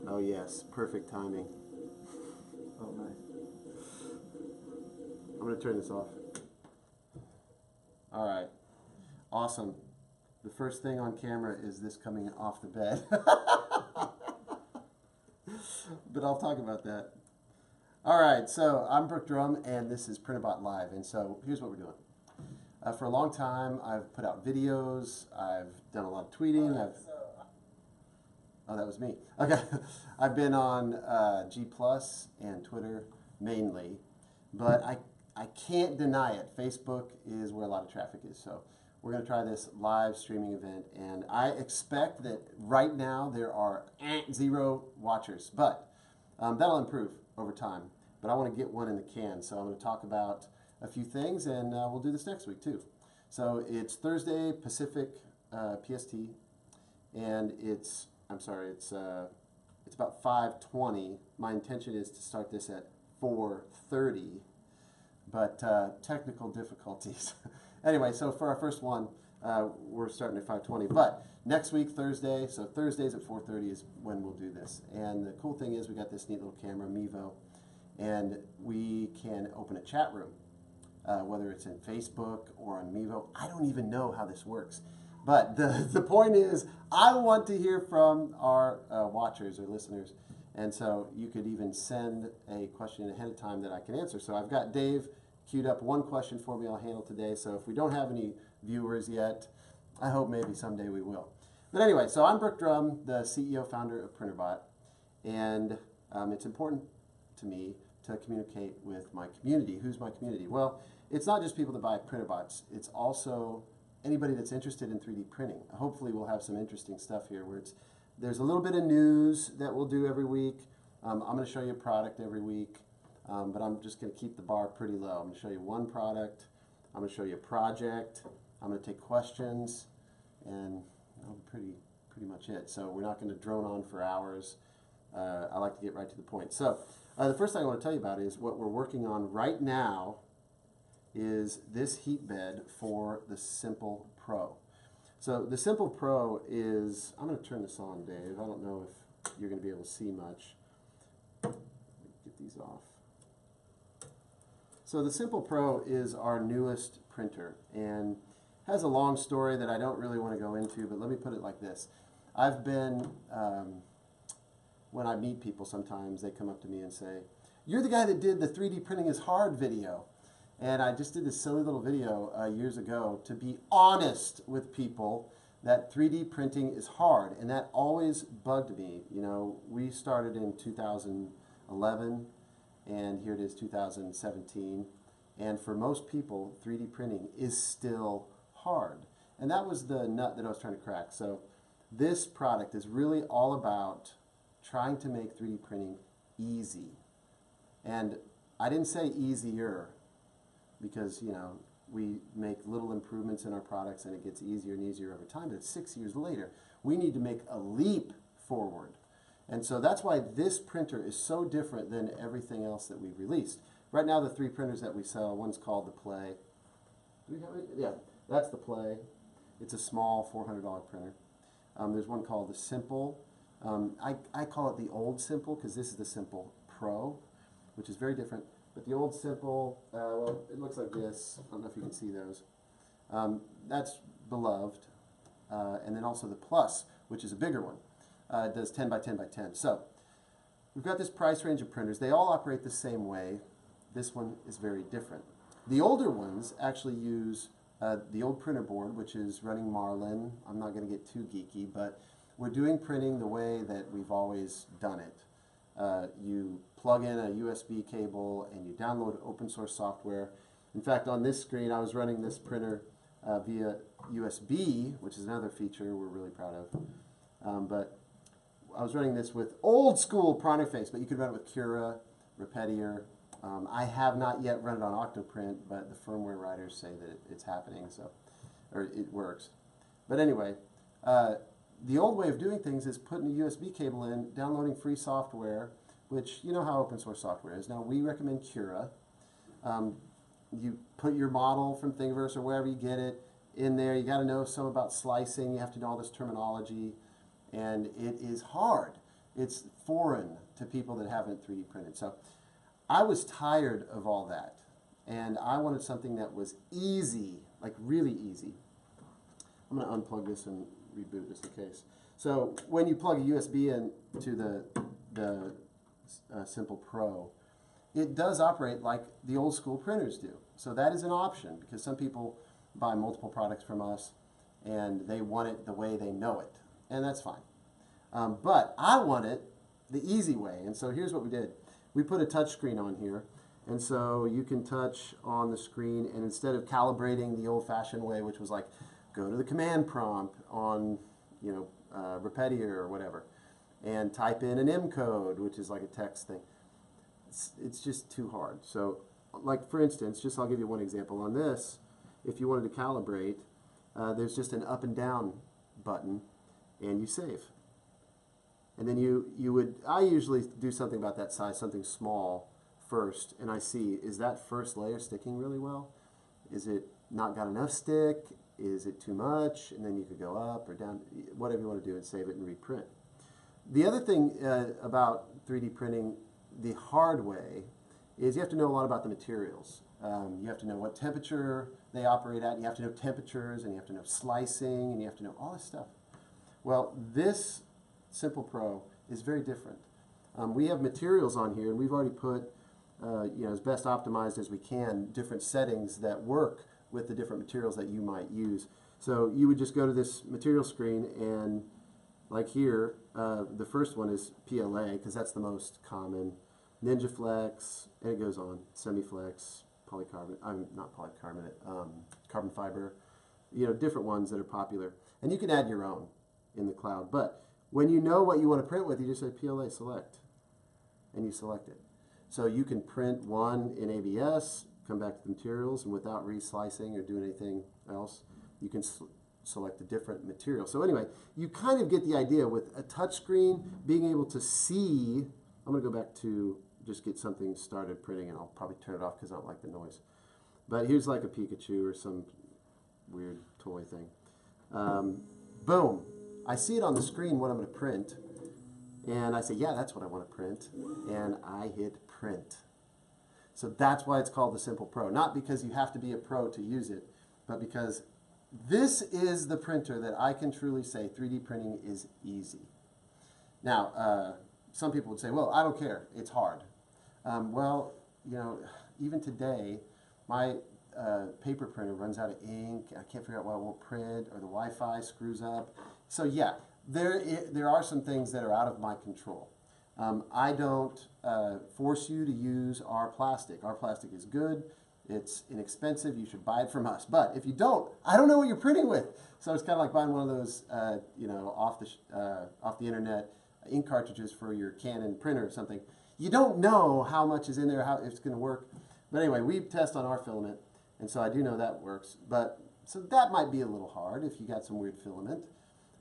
Oh yes, perfect timing. Oh, nice. I'm going to turn this off. All right. Awesome. The first thing on camera is this coming off the bed. But I'll talk about that. All right, so I'm Brooke Drum, and this is Printrbot Live. And so here's what we're doing. For a long time, I've put out videos. I've done a lot of tweeting. Oh, that was me. Okay. I've been on G Plus and Twitter mainly, but I can't deny it. Facebook is where a lot of traffic is. So we're going to try this live streaming event, and I expect that right now there are 0 watchers, but that'll improve over time. But I want to get one in the can, so I'm going to talk about a few things, and we'll do this next week too. So it's Thursday Pacific PST, and it's about 5:20. My intention is to start this at 4:30, but technical difficulties. Anyway, so for our first one, we're starting at 5:20. But next week, Thursday, so Thursdays at 4:30 is when we'll do this. And the cool thing is we got this neat little camera, Mevo, and we can open a chat room, whether it's in Facebook or on Mevo. I don't even know how this works. But the point is, I want to hear from our watchers or listeners. And so you could even send a question ahead of time that I can answer. So I've got Dave queued up one question for me I'll handle today. So if we don't have any viewers yet, I hope maybe someday we will. But anyway, so I'm Brooke Drum, the CEO, founder of Printrbot. And it's important to me to communicate with my community. Who's my community? Well, it's not just people that buy Printerbots. It's also anybody that's interested in 3D printing. Hopefully we'll have some interesting stuff here where there's a little bit of news that we'll do every week. I'm going to show you a product every week, but I'm just going to keep the bar pretty low. I'm going to show you one product. I'm going to show you a project. I'm going to take questions, and that'll be pretty much it. So we're not going to drone on for hours. I like to get right to the point. So the first thing I want to tell you about is what we're working on right now is this heat bed for the Simple Pro. So the Simple Pro is, I'm going to turn this on, Dave. I don't know if you're going to be able to see much. Get these off. So the Simple Pro is our newest printer and has a long story that I don't really want to go into, but let me put it like this. I've been, when I meet people sometimes, they come up to me and say, "You're the guy that did the 3D printing is hard video." And I just did this silly little video years ago to be honest with people that 3D printing is hard. And that always bugged me. You know, we started in 2011, and here it is 2017. And for most people, 3D printing is still hard. And that was the nut that I was trying to crack. So this product is really all about trying to make 3D printing easy. And I didn't say easier, because, you know, we make little improvements in our products and it gets easier and easier over time, but it's 6 years later. We need to make a leap forward. And so that's why this printer is so different than everything else that we've released. Right now, the 3 printers that we sell, one's called the Play. Do we have it? Yeah, that's the Play. It's a small $400 printer. There's one called the Simple. I call it the old Simple because this is the Simple Pro, which is very different. But the old Simple, well, it looks like this. I don't know if you can see those. That's beloved. And then also the Plus, which is a bigger one. It does 10 by 10 by 10. So we've got this price range of printers. They all operate the same way. This one is very different. The older ones actually use the old printer board, which is running Marlin. I'm not going to get too geeky, but we're doing printing the way that we've always done it. You plug in a USB cable and you download open source software. In fact, on this screen, I was running this printer via USB, which is another feature we're really proud of. But I was running this with old school Printerface, but you could run it with Cura, Repetier. I have not yet run it on Octoprint, but the firmware writers say that it's happening, so, or it works. But anyway, the old way of doing things is putting a USB cable in, downloading free software, which you know how open source software is. Now we recommend Cura. You put your model from Thingiverse or wherever you get it in there. You got to know some about slicing. You have to know all this terminology, and it is hard. It's foreign to people that haven't 3D printed. So I was tired of all that, and I wanted something that was easy, like really easy. I'm going to unplug this and reboot just in case. So when you plug a USB in to the Simple Pro, it does operate like the old school printers do. So that is an option, because some people buy multiple products from us and they want it the way they know it, and that's fine. But I want it the easy way, and so here's what we did. We put a touch screen on here, and so you can touch on the screen, and instead of calibrating the old-fashioned way, which was like go to the command prompt on Repetier or whatever, and type in an M code, which is like a text thing. It's just too hard. So, like for instance, I'll give you one example. On this, if you wanted to calibrate, there's just an up and down button, and you save. And then I usually do something about that size, something small first, and I see, is that first layer sticking really well? Is it not got enough stick? Is it too much? And then you could go up or down, whatever you want to do, and save it and reprint. The other thing about 3D printing the hard way is you have to know a lot about the materials. You have to know what temperature they operate at, you have to know temperatures, and you have to know slicing, and you have to know all this stuff. Well, this Simple Pro is very different. We have materials on here, and we've already put, as best optimized as we can, different settings that work with the different materials that you might use. So you would just go to this material screen, and like here, the first one is PLA, because that's the most common. Ninja Flex, and it goes on, Semiflex, polycarbonate, not polycarbonate, carbon fiber, different ones that are popular. And you can add your own in the cloud. But when you know what you want to print with, you just say PLA select, and you select it. So you can print one in ABS, come back to the materials, and without reslicing or doing anything else, you can select a different material. So anyway, you kind of get the idea with a touch screen, being able to see. I'm going to go back to just get something started printing, and I'll probably turn it off because I don't like the noise. But here's like a Pikachu or some weird toy thing. Boom. I see it on the screen what I'm going to print, and I say, yeah, that's what I want to print, and I hit print. So that's why it's called the Simple Pro. Not because you have to be a pro to use it, but because this is the printer that I can truly say 3D printing is easy. Now, some people would say, well, I don't care, it's hard. Well, even today, my paper printer runs out of ink, I can't figure out why it won't print, or the Wi-Fi screws up. So yeah, there are some things that are out of my control. I don't force you to use our plastic. Our plastic is good, it's inexpensive, you should buy it from us. But if you don't, I don't know what you're printing with. So it's kind of like buying one of those, off the internet ink cartridges for your Canon printer or something. You don't know how much is in there, how it's going to work. But anyway, we test on our filament, and so I do know that works. But so that might be a little hard if you got some weird filament.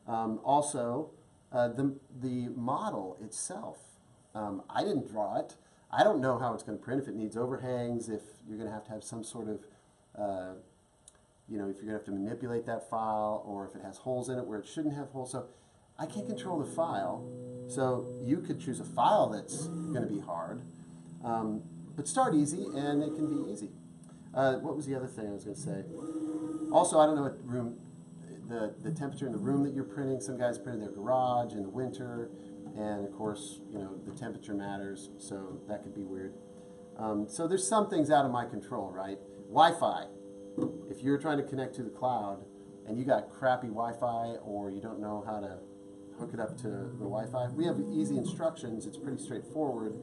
Also, the model itself, I didn't draw it. I don't know how it's going to print, if it needs overhangs, if you're going to have some sort of, if you're going to have to manipulate that file, or if it has holes in it where it shouldn't have holes. So I can't control the file. So you could choose a file that's going to be hard. But start easy, and it can be easy. What was the other thing I was going to say? Also, I don't know what room, the temperature in the room that you're printing. Some guys print in their garage in the winter, and of course, the temperature matters, so that could be weird. So there's some things out of my control, right? Wi-Fi. If you're trying to connect to the cloud, and you got crappy Wi-Fi, or you don't know how to hook it up to the Wi-Fi, we have easy instructions. It's pretty straightforward.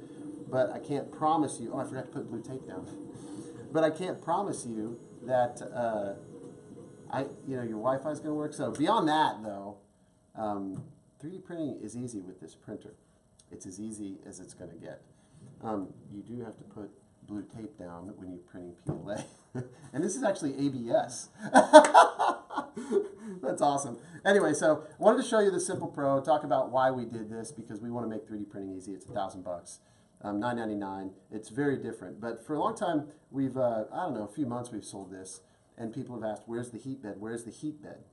But I can't promise you, I forgot to put blue tape down. But I can't promise you that your Wi-Fi is going to work. So beyond that, though, 3D printing is easy with this printer. It's as easy as it's going to get. You do have to put blue tape down when you're printing PLA. And this is actually ABS. That's awesome. Anyway, so I wanted to show you the Simple Pro, talk about why we did this, because we want to make 3D printing easy. It's $1,000. $9.99. It's very different. But for a long time, we've, I don't know, a few months we've sold this, and people have asked, where's the heat bed? Where's the heat bed?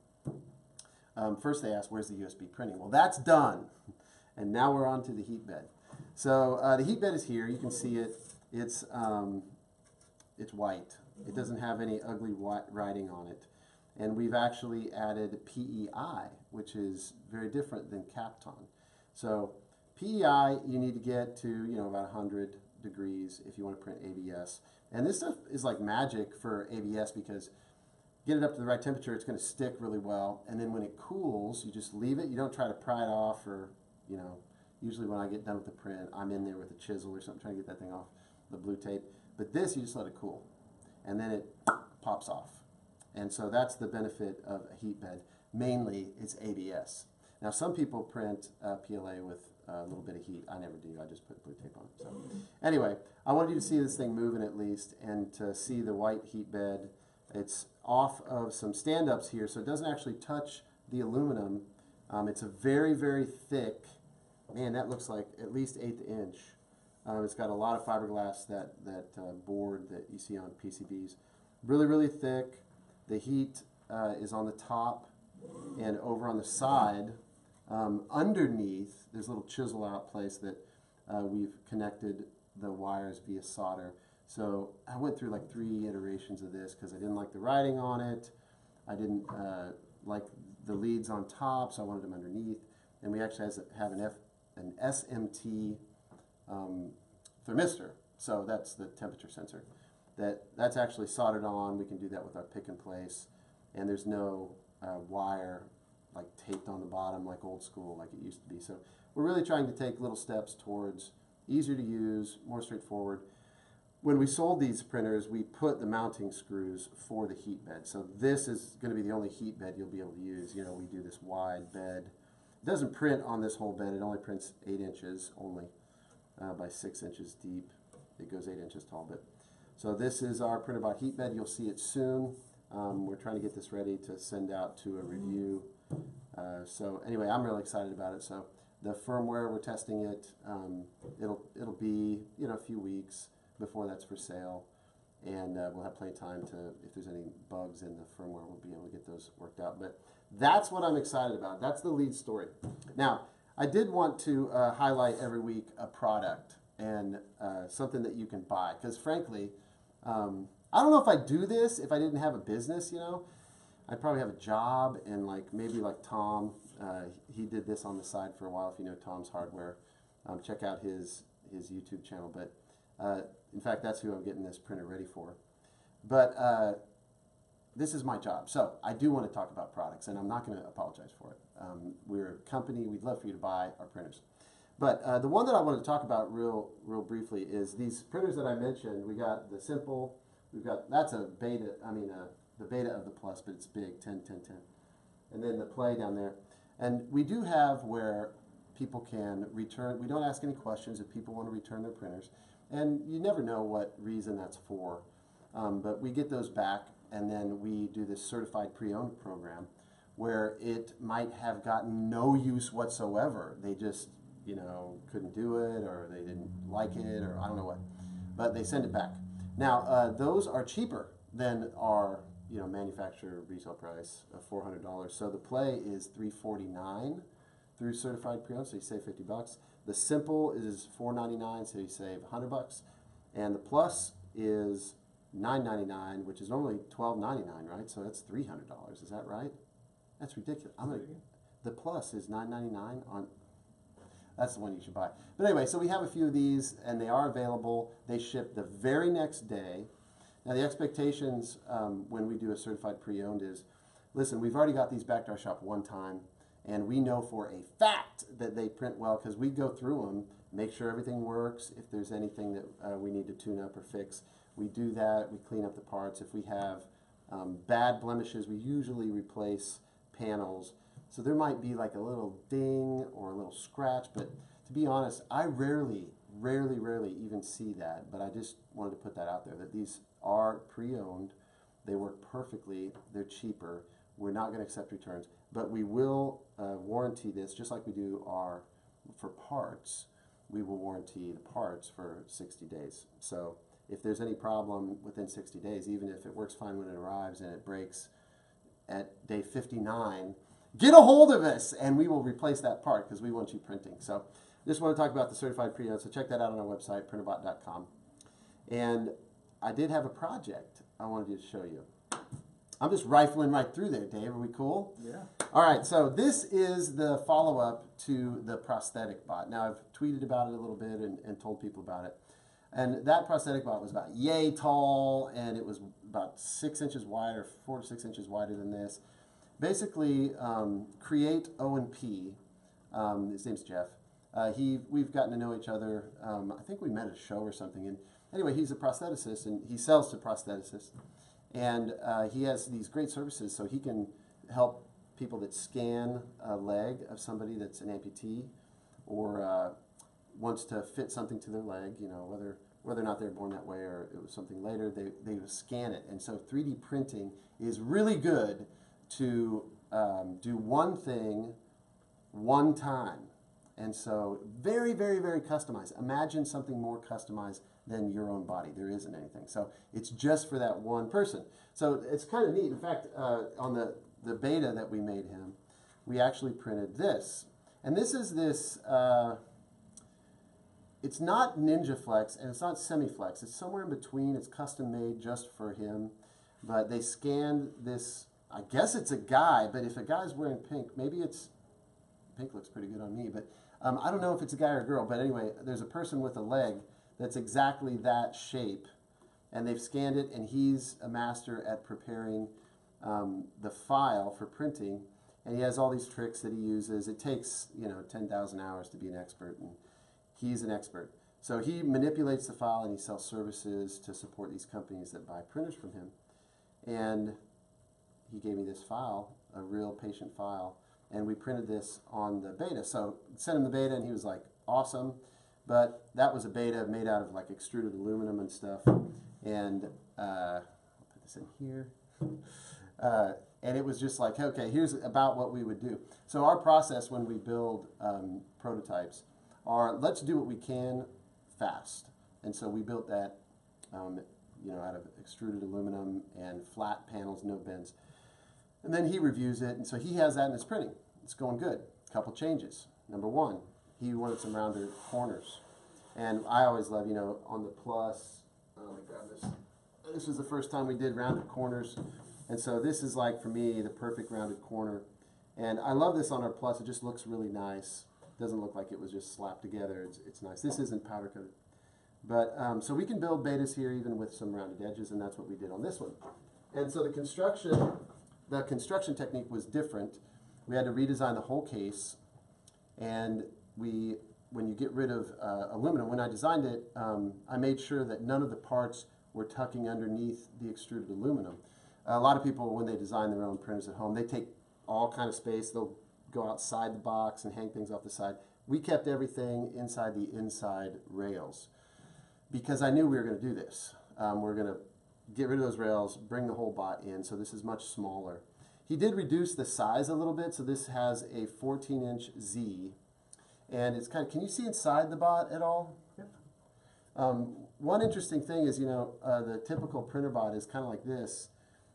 First they asked, where's the USB printing? Well, that's done. And now we're on to the heat bed. So the heat bed is here. You can see it. It's white. It doesn't have any ugly writing on it. And we've actually added PEI, which is very different than Kapton. So PEI, you need to get to, about 100 degrees if you want to print ABS. And this stuff is like magic for ABS because get it up to the right temperature, it's going to stick really well. And then when it cools, you just leave it. You don't try to pry it off or, usually when I get done with the print, I'm in there with a chisel or something trying to get that thing off the blue tape. But this, you just let it cool. And then it pops off. And so that's the benefit of a heat bed. Mainly, it's ABS. Now, some people print PLA with a little bit of heat. I never do. I just put blue tape on it. So, anyway, I wanted you to see this thing moving at least and to see the white heat bed. It's off of some stand-ups here, so it doesn't actually touch the aluminum. It's a very, very thick, man, that looks like at least 1/8 inch. It's got a lot of fiberglass, that board that you see on PCBs. Really, really thick. The heat is on the top and over on the side. Underneath, there's a little chisel out place that we've connected the wires via solder. So I went through like 3 iterations of this because I didn't like the writing on it. I didn't like the leads on top, so I wanted them underneath. And we actually have an SMT thermistor, so that's the temperature sensor. That's actually soldered on. We can do that with our pick and place, and there's no wire like taped on the bottom like old school like it used to be. So we're really trying to take little steps towards easier to use, more straightforward. When we sold these printers, we put the mounting screws for the heat bed. So this is going to be the only heat bed you'll be able to use. We do this wide bed. It doesn't print on this whole bed. It only prints 8 inches only by 6 inches deep. It goes 8 inches tall. But so this is our Printrbot heat bed. You'll see it soon. We're trying to get this ready to send out to a review. So anyway, I'm really excited about it. So the firmware, we're testing it. It'll be a few weeks before that's for sale, and we'll have plenty of time to, if there's any bugs in the firmware, we'll be able to get those worked out. But that's what I'm excited about. That's the lead story. Now, I did want to highlight every week a product and something that you can buy, because frankly, I don't know if I'd do this if I didn't have a business. I'd probably have a job, and maybe like Tom, he did this on the side for a while. If you know Tom's Hardware, check out his YouTube channel. But in fact, that's who I'm getting this printer ready for. But this is my job. So I do want to talk about products, and I'm not going to apologize for it. We're a company. We'd love for you to buy our printers. But the one that I want to talk about real briefly is these printers that I mentioned. We got the Simple. That's a beta, the beta of the Plus, but it's big, 10, 10, 10. And then the Play down there. And we do have where people can return. We don't ask any questions if people want to return their printers. And you never know what reason that's for. But we get those back, and then we do this certified pre-owned program where it might have gotten no use whatsoever. They just, couldn't do it, or they didn't like it, or I don't know what. But they send it back. Now, those are cheaper than our manufacturer retail price of $400. So the Play is $349 through certified pre-owned, so you save $50. The Simple is $499, so you save $100. And the Plus is $999, which is normally $1299, right? So that's $300. Is that right? That's ridiculous. The Plus is $999 on. That's the one you should buy. But anyway, so we have a few of these, and they are available. They ship the very next day. Now, the expectations when we do a certified pre-owned is, listen, we've already got these back to our shop one time, and we know for a fact that they print well because we go through them, make sure everything works. If there's anything that we need to tune up or fix, we do that. We clean up the parts. If we have bad blemishes, we usually replace panels. So there might be like a little ding or a little scratch, but to be honest, I rarely even see that. But I just wanted to put that out there, that these are pre-owned. They work perfectly. They're cheaper. We're not going to accept returns, but we will warranty this just like we do for parts. We will warranty the parts for 60 days. So if there's any problem within 60 days, even if it works fine when it arrives and it breaks at day 59, get a hold of us, and we will replace that part because we want you printing. So just want to talk about the certified pre-owned, so check that out on our website, Printrbot.com. And I did have a project I wanted to show you. I'm just rifling right through there, Dave. Are we cool? Yeah. All right, so this is the follow-up to the prosthetic bot. Now, I've tweeted about it a little bit and told people about it. And that prosthetic bot was about yay tall, and it was about 6 inches wide, or 4 to 6 inches wider than this. Basically, Create O&P, his name's Jeff. We've gotten to know each other. I think we met at a show or something. And anyway, he's a prostheticist, and he sells to prostheticists. And he has these great services, so he can help people that scan a leg of somebody that's an amputee or wants to fit something to their leg, you know, whether or not they were born that way or it was something later, they would scan it. And so 3D printing is really good to do one thing one time. And so very, very, very customized. Imagine something more customized than your own body. There isn't anything. So it's just for that one person. So it's kind of neat. In fact, on the beta that we made him, we actually printed this. And this is this, it's not Ninja Flex and it's not Semi-Flex. It's somewhere in between. It's custom made just for him. But they scanned this, I guess it's a guy, but if a guy's wearing pink, maybe it's, pink looks pretty good on me, but I don't know if it's a guy or a girl. But anyway, there's a person with a leg that's exactly that shape, and they've scanned it, and he's a master at preparing the file for printing, and he has all these tricks that he uses. It takes 10,000 hours to be an expert, and he's an expert. So he manipulates the file, and he sells services to support these companies that buy printers from him. And he gave me this file, a real patient file, and we printed this on the beta. So sent him the beta, and he was like, awesome. But that was a beta made out of like extruded aluminum and stuff. And I'll put this in here. And it was just like, okay, here's about what we would do. So our process when we build prototypes are, let's do what we can fast. And so we built that out of extruded aluminum and flat panels, no bends. And then he reviews it, and so he has that in his printing. It's going good. A couple changes. Number one, he wanted some rounder corners. And I always love, on the plus, let me grab this. This was the first time we did rounded corners. And so this is like, for me, the perfect rounded corner. And I love this on our plus. It just looks really nice. Doesn't look like it was just slapped together. It's nice. This isn't powder coated. But so we can build betas here even with some rounded edges, and that's what we did on this one. And so the construction technique was different. We had to redesign the whole case, and when you get rid of aluminum, when I designed it, I made sure that none of the parts were tucking underneath the extruded aluminum. A lot of people, when they design their own printers at home, they take all kind of space. They'll go outside the box and hang things off the side. We kept everything inside the inside rails because I knew we were going to do this. We're going to get rid of those rails, bring the whole bot in, so this is much smaller. He did reduce the size a little bit, so this has a 14-inch Z, and it's kind of, can you see inside the bot at all? Yep. One interesting thing is, the typical printer bot is kind of like this,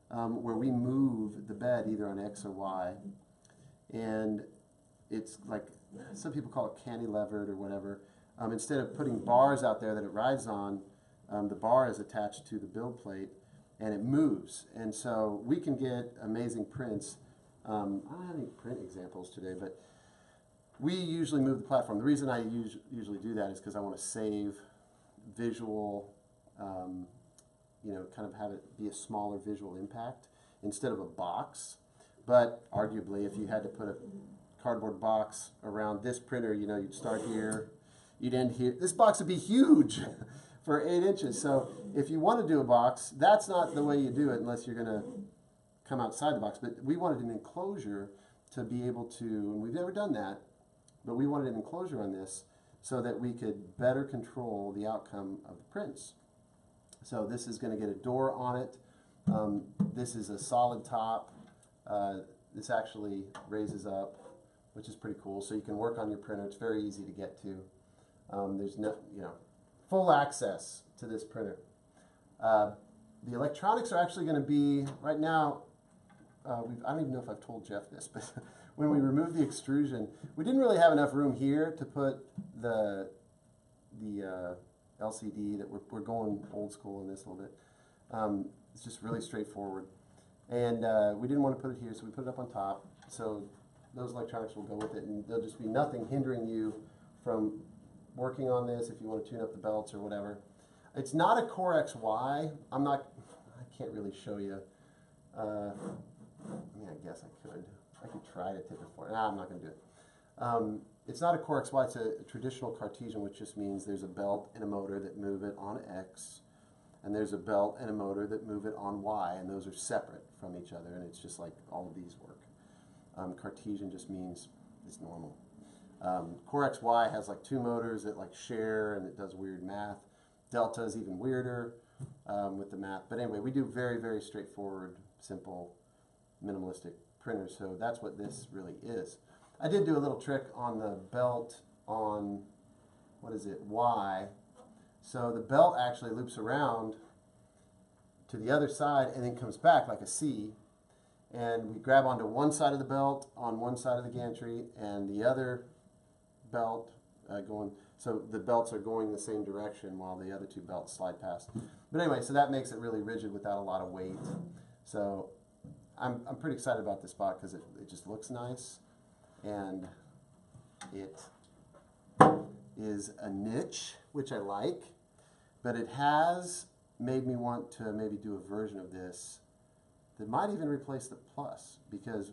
where we move the bed either on X or Y, and it's like, some people call it cantilevered or whatever. Instead of putting bars out there that it rides on, the bar is attached to the build plate, and it moves. And so we can get amazing prints. I don't have any print examples today, but we usually move the platform. The reason I usually do that is because I want to save visual, kind of have it be a smaller visual impact instead of a box. But arguably, if you had to put a cardboard box around this printer, you'd start here, you'd end here. This box would be huge for 8 inches. So if you want to do a box, that's not the way you do it unless you're going to come outside the box. But we wanted an enclosure to be able to, and we've never done that, but we wanted an enclosure on this so that we could better control the outcome of the prints. So this is going to get a door on it. This is a solid top. This actually raises up, which is pretty cool. So you can work on your printer. It's very easy to get to. There's no, full access to this printer. The electronics are actually going to be, right now, I don't even know if I've told Jeff this, but when we removed the extrusion, we didn't really have enough room here to put the LCD that we're going old school in this a little bit. It's just really straightforward. And we didn't want to put it here, so we put it up on top. So those electronics will go with it, and there'll just be nothing hindering you from working on this if you want to tune up the belts or whatever. It's not a Core XY. I can't really show you. I mean, I guess I could. I could try to tip it for you. Nah, I'm not going to do it. It's not a Core XY. It's a traditional Cartesian, which just means there's a belt and a motor that move it on X, and there's a belt and a motor that move it on Y, and those are separate from each other, and it's just like all of these work. Cartesian just means it's normal. Core XY has like 2 motors that like share, and it does weird math. Delta is even weirder with the math. But anyway, we do very, very straightforward, simple, minimalistic printers. So that's what this really is. I did do a little trick on the belt on, what is it, Y. So the belt actually loops around to the other side and then comes back like a C. And we grab onto one side of the belt on one side of the gantry and the other belt going. So the belts are going the same direction while the other 2 belts slide past. But anyway, so that makes it really rigid without a lot of weight. So I'm pretty excited about this bot because it just looks nice, and it is a niche, which I like, but it has made me want to maybe do a version of this that might even replace the Plus, because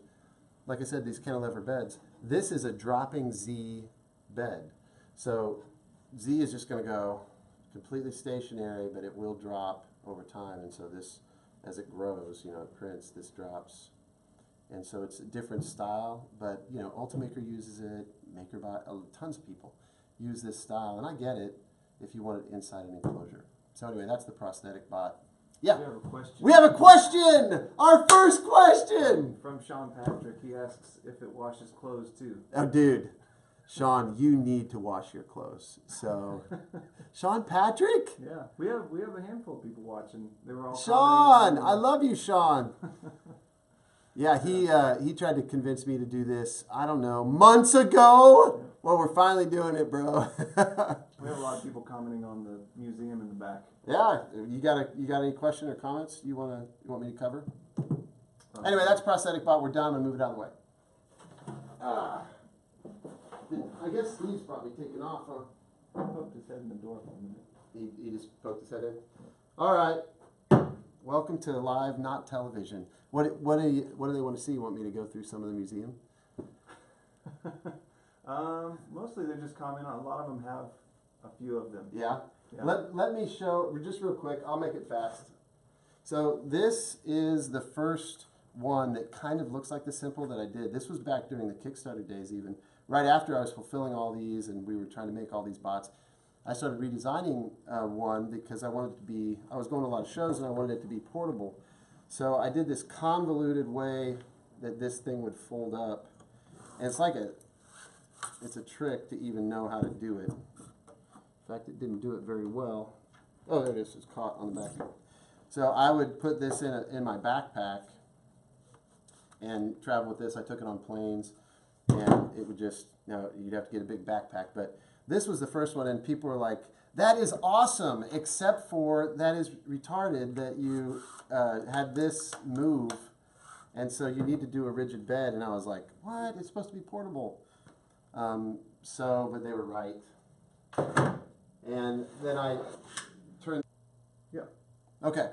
like I said, these cantilever beds, this is a dropping Z bed. So Z is just going to go completely stationary, but it will drop over time. And so this, as it grows, it prints, this drops. And so it's a different style, but Ultimaker uses it, MakerBot, tons of people use this style. And I get it if you want it inside an enclosure. So anyway, that's the prosthetic bot. Yeah. We have a question. We have a question! Our first question! From Sean Patrick. He asks if it washes clothes too. Oh, dude. Sean, you need to wash your clothes. So, Sean Patrick? Yeah, we have a handful of people watching. They were all Sean, I love you, Sean. Yeah, he tried to convince me to do this, I don't know, months ago. Well, we're finally doing it, bro. We have a lot of people commenting on the museum in the back. Yeah, you got any question or comments you want me to cover? Anyway, that's prosthetic bot. We're done. I'm move it out of the way. I guess Steve's probably taken off, huh? He poked his head in the door for a minute. He just poked his head in. All right. Welcome to live, not television. What do they want to see? You want me to go through some of the museum? Mostly they just comment on. A lot of them have a few of them. Yeah. Yeah. Let me show just real quick. I'll make it fast. So this is the first one that kind of looks like the simple that I did. This was back during the Kickstarter days, even right after I was fulfilling all these and we were trying to make all these bots. I started redesigning one because I wanted it to be. I was going to a lot of shows and I wanted it to be portable. So I did this convoluted way that this thing would fold up, and it's a trick to even know how to do it. In fact, it didn't do it very well. Oh, there it is. It's caught on the back. So I would put this in my backpack and travel with this. I took it on planes, and it would just, you'd have to get a big backpack. But this was the first one, and people were like, that is awesome, except for that is retarded that you had this move, and so you need to do a rigid bed. And I was like, what? It's supposed to be portable. But they were right. And then I turned. Yeah. Okay.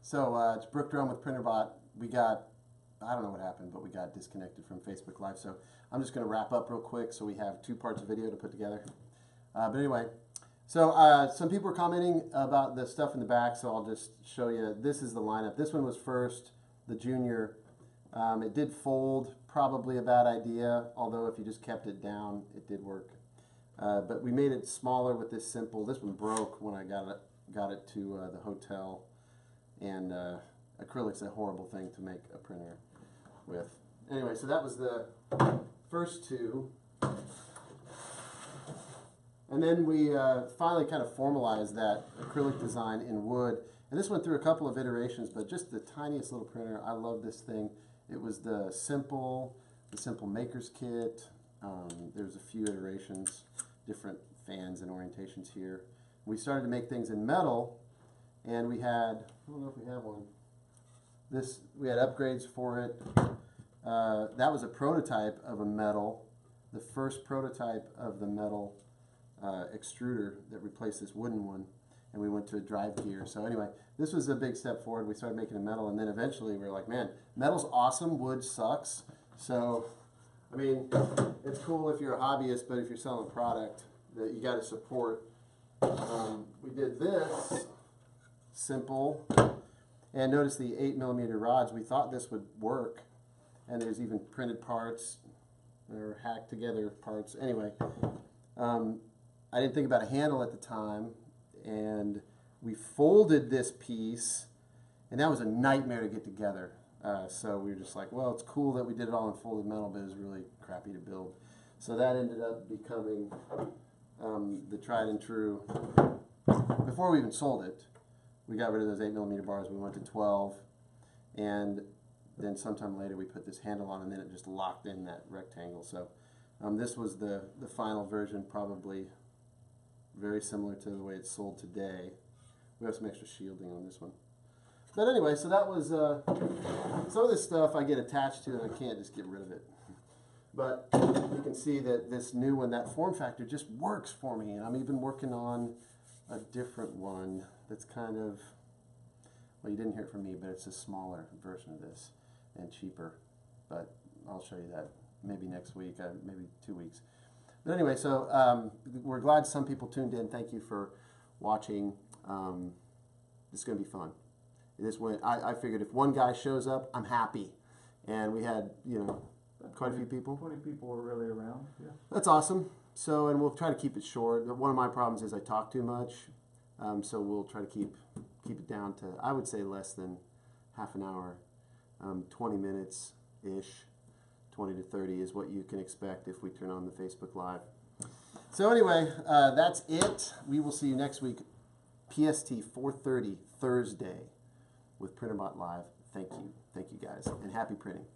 So it's Brooke Drone with Printrbot. We got, I don't know what happened, but we got disconnected from Facebook Live. So I'm just going to wrap up real quick so we have 2 parts of video to put together. But anyway, so some people were commenting about the stuff in the back, so I'll just show you. This is the lineup. This one was first, the Junior. It did fold, probably a bad idea, although if you just kept it down, it did work. But we made it smaller with this simple. This one broke when I got it to the hotel, and acrylic's a horrible thing to make a printer with. Anyway, so that was the first 2. And then we finally kind of formalized that acrylic design in wood. And this went through a couple of iterations, but just the tiniest little printer. I love this thing. It was the simple the simple maker's kit. There's a few iterations, different fans and orientations here. We started to make things in metal, and we had, I don't know if we have one. We had upgrades for it. That was a prototype of a metal, the first prototype of the metal extruder that replaced this wooden one, and we went to a drive gear. So anyway, this was a big step forward. We started making a metal, and then eventually we were like, man, metal's awesome, wood sucks. So, I mean, it's cool if you're a hobbyist, but if you're selling a product that you got to support. We did this, simple, and notice the 8mm rods. We thought this would work, and there's even printed parts or hacked together parts. Anyway, I didn't think about a handle at the time, and we folded this piece, and that was a nightmare to get together. So we were just like, well, it's cool that we did it all in folded metal, but it was really crappy to build. So that ended up becoming the tried and true. Before we even sold it, we got rid of those 8mm bars. We went to 12, and then sometime later we put this handle on, and then it just locked in that rectangle. So this was the final version, probably very similar to the way it's sold today. We have some extra shielding on this one. But anyway, so that was some of this stuff I get attached to, and I can't just get rid of it. But you can see that this new one, that form factor, just works for me. And I'm even working on a different one that's kind of, well, you didn't hear it from me, but it's a smaller version of this and cheaper. But I'll show you that maybe next week, maybe 2 weeks. But anyway, so we're glad some people tuned in. Thank you for watching. It's going to be fun. This went, I figured if one guy shows up, I'm happy. And we had, you know, quite a few people. 20 people were really around, yeah. That's awesome. So, and we'll try to keep it short. One of my problems is I talk too much. So we'll try to keep it down to, I would say, less than half an hour. 20 minutes-ish. 20 to 30 is what you can expect if we turn on the Facebook Live. So anyway, that's it. We will see you next week, PST 4:30 Thursday with Printrbot Live. Thank you. Thank you guys, and happy printing.